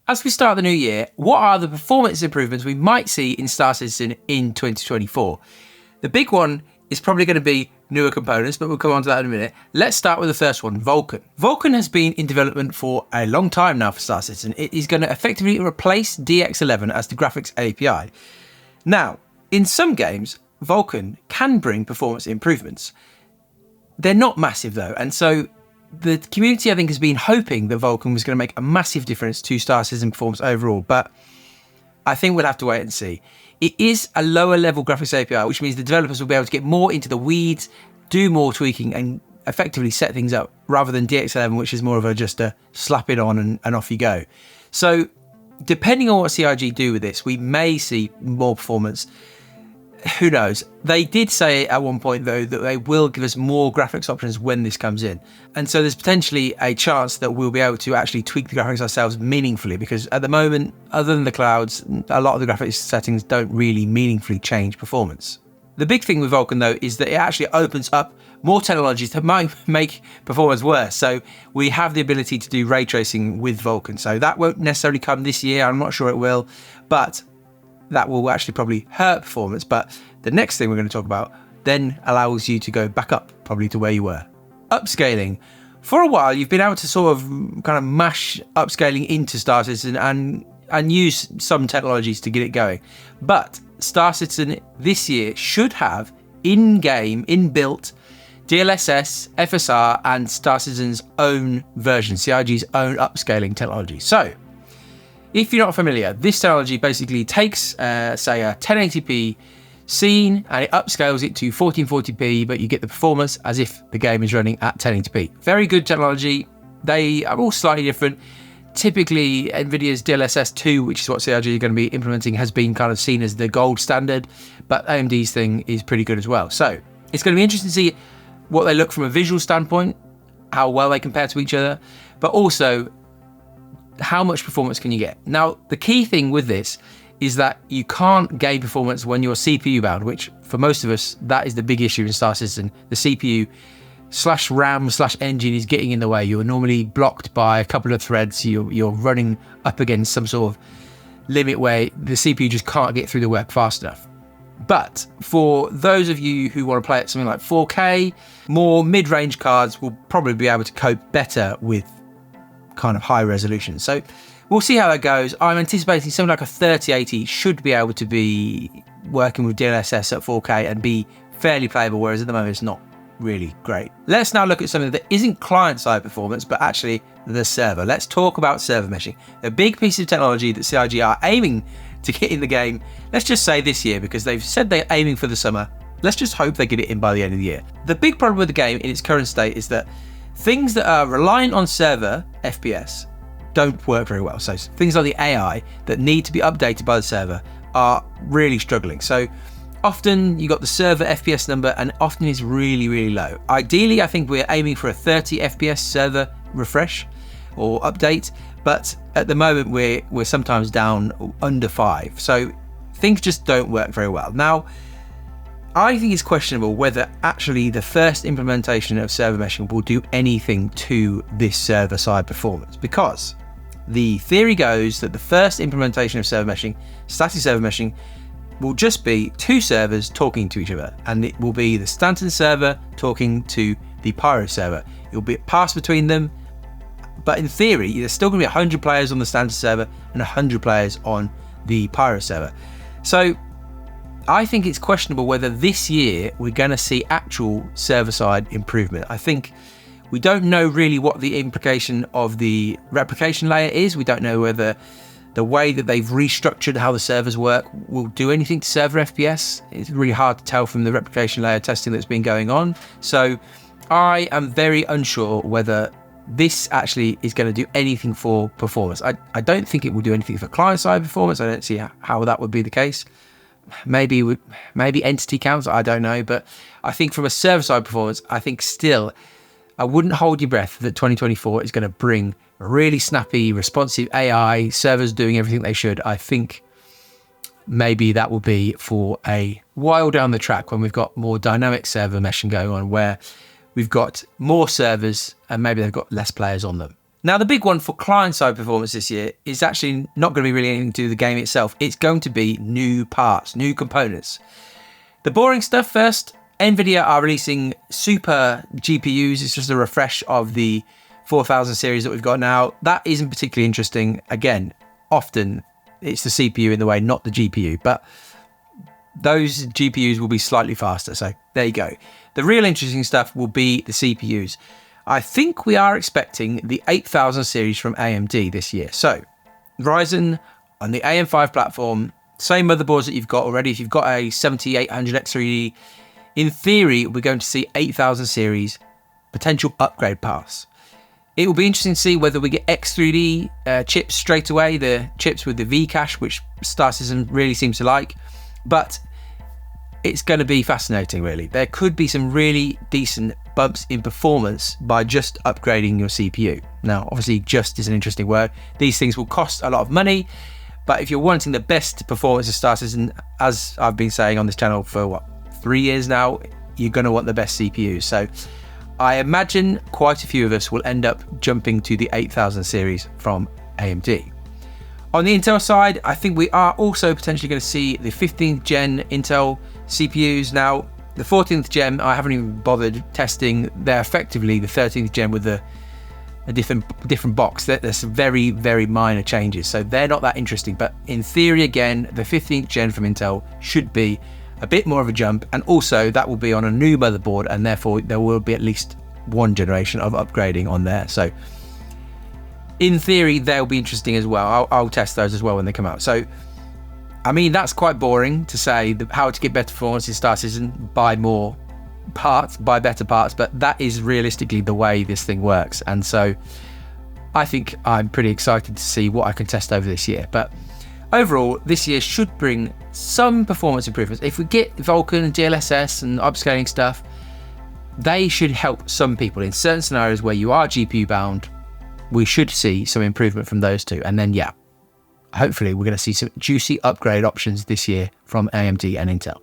As we start the new year, what are the performance improvements we might see in Star Citizen in 2024? The big one is probably going to be newer components, but we'll come on to that in a minute. Let's start with the first one, Vulkan. Vulkan has been in development for a long time now for Star Citizen. It is going to effectively replace DX11 as the graphics API. Now, in some games, Vulkan can bring performance improvements. They're not massive though, and so the community, I think, has been hoping that Vulkan was going to make a massive difference to Star Citizen performance overall, but I think we'll have to wait and see. It is a lower level graphics API, which means the developers will be able to get more into the weeds, do more tweaking, and effectively set things up, rather than DX11, which is more of just a slap it on and off you go. So depending on what CIG do with this, we may see more performance. Who knows? They did say at one point, though, that they will give us more graphics options when this comes in. And so there's potentially a chance that we'll be able to actually tweak the graphics ourselves meaningfully, because at the moment, other than the clouds, a lot of the graphics settings don't really meaningfully change performance. The big thing with Vulkan, though, is that it actually opens up more technologies that might make performance worse. So we have the ability to do ray tracing with Vulkan. So that won't necessarily come this year. I'm not sure it will, but that will actually probably hurt performance. But the next thing we're going to talk about then allows you to go back up probably to where you were. Upscaling. For a while, you've been able to sort of kind of mash upscaling into Star Citizen and use some technologies to get it going. But Star Citizen this year should have in-game, inbuilt DLSS, FSR, and Star Citizen's own version, CIG's own upscaling technology. So if you're not familiar, this technology basically takes, say, a 1080p scene and it upscales it to 1440p, but you get the performance as if the game is running at 1080p. Very good technology. They are all slightly different. Typically, Nvidia's DLSS 2, which is what CIG are going to be implementing, has been kind of seen as the gold standard, but AMD's thing is pretty good as well. So it's going to be interesting to see what they look from a visual standpoint, how well they compare to each other, but also how much performance can you get? Now, the key thing with this is that you can't gain performance when you're CPU bound, which for most of us, that is the big issue in Star Citizen. The CPU / RAM / engine is getting in the way. You're normally blocked by a couple of threads. You're running up against some sort of limit where the CPU just can't get through the work fast enough. But for those of you who want to play at something like 4K, more mid-range cards will probably be able to cope better with kind of high resolution. So we'll see how that goes. I'm anticipating something like a 3080 should be able to be working with DLSS at 4K and be fairly playable, whereas at the moment it's not really great. Let's now look at something that isn't client-side performance, but actually the server. Let's talk about server meshing. A big piece of technology that CIG are aiming to get in the game, let's just say this year, because they've said they're aiming for the summer. Let's just hope they get it in by the end of the year. The big problem with the game in its current state is that things that are reliant on server FPS don't work very well. So things like the AI that need to be updated by the server are really struggling. So often you got the server FPS number and often it's really, really low. Ideally, I think we're aiming for a 30 FPS server refresh or update, but at the moment we're sometimes down under 5. So things just don't work very well. Now, I think it's questionable whether actually the first implementation of server meshing will do anything to this server-side performance, because the theory goes that the first implementation of server meshing, static server meshing, will just be two servers talking to each other, and it will be the Stanton server talking to the Pyro server. It will be passed between them, but in theory, there's still going to be 100 players on the Stanton server and 100 players on the Pyro server. So I think it's questionable whether this year we're going to see actual server-side improvement. I think we don't know really what the implication of the replication layer is. We don't know whether the way that they've restructured how the servers work will do anything to server FPS. It's really hard to tell from the replication layer testing that's been going on. So I am very unsure whether this actually is going to do anything for performance. I don't think it will do anything for client-side performance. I don't see how that would be the case. Maybe entity counts, I don't know. But I think from a server-side performance, I think still, I wouldn't hold your breath that 2024 is going to bring really snappy, responsive AI, servers doing everything they should. I think maybe that will be for a while down the track when we've got more dynamic server meshing going on, where we've got more servers and maybe they've got less players on them. Now, the big one for client-side performance this year is actually not going to be really anything to do with the game itself. It's going to be new parts, new components. The boring stuff first. Nvidia are releasing super GPUs. It's just a refresh of the 4000 series that we've got now. That isn't particularly interesting. Again, often it's the CPU in the way, not the GPU. But those GPUs will be slightly faster. So there you go. The real interesting stuff will be the CPUs. I think we are expecting the 8000 series from AMD this year. So Ryzen on the AM5 platform, same motherboards that you've got already. If you've got a 7800X3D, in theory, we're going to see 8000 series potential upgrade paths. It will be interesting to see whether we get X3D chips straight away, the chips with the V-cache, which Star Citizen really seems to like. But it's going to be fascinating, really. There could be some really decent bumps in performance by just upgrading your CPU. Now, obviously, just is an interesting word. These things will cost a lot of money, but if you're wanting the best performance of Star Citizen, as I've been saying on this channel for 3 years now, you're going to want the best CPUs. So I imagine quite a few of us will end up jumping to the 8000 series from AMD. On the Intel side, I think we are also potentially going to see the 15th gen Intel CPUs. Now, the 14th gen, I haven't even bothered testing. They're effectively the 13th gen with a different box. There's some very, very minor changes, so they're not that interesting. But in theory, again, the 15th gen from Intel should be a bit more of a jump, and also that will be on a new motherboard, and therefore there will be at least one generation of upgrading on there. So in theory, they'll be interesting as well. I'll test those as well when they come out. So, I mean, that's quite boring to say how to get better performance in Star Citizen, buy more parts, buy better parts, but that is realistically the way this thing works. And so I think I'm pretty excited to see what I can test over this year. But overall, this year should bring some performance improvements. If we get Vulkan and DLSS and upscaling stuff, they should help some people in certain scenarios where you are GPU bound. We should see some improvement from those two. And then, yeah, hopefully we're going to see some juicy upgrade options this year from AMD and Intel.